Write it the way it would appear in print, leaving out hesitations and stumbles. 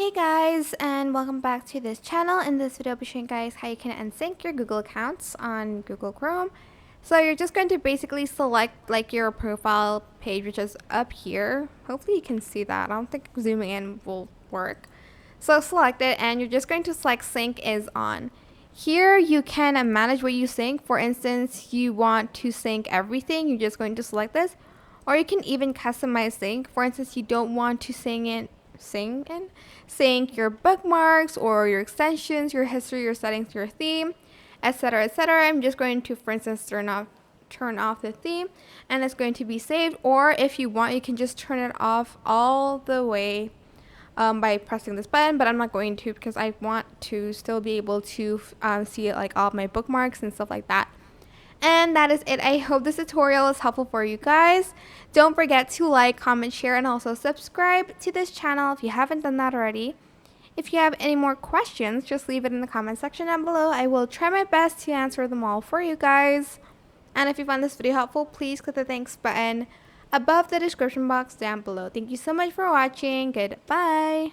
Hey guys, and welcome back to this channel. In this video I'll be showing you guys how you can unsync your Google accounts on Google Chrome. So you're just going to basically select like your profile page, which is up here. Hopefully you can see that. I don't think zooming in will work. So select it and you're just going to select sync is on. Here you can manage what you sync. For instance, you want to sync everything, you're just going to select this. Or you can even customize sync. For instance, you don't want to sync your bookmarks or your extensions, your history, your settings, your theme, etc., etc. I'm just going to, for instance, turn off the theme, and it's going to be saved. Or if you want, you can just turn it off all the way by pressing this button, but I'm not going to because I want to still be able to see like all of my bookmarks and stuff like that. And that is it. I hope this tutorial is helpful for you guys. Don't forget to like, comment, share, and also subscribe to this channel if you haven't done that already. If you have any more questions, just leave it in the comment section down below. I will try my best to answer them all for you guys. And if you found this video helpful, please click the thanks button above the description box down below. Thank you so much for watching. Goodbye.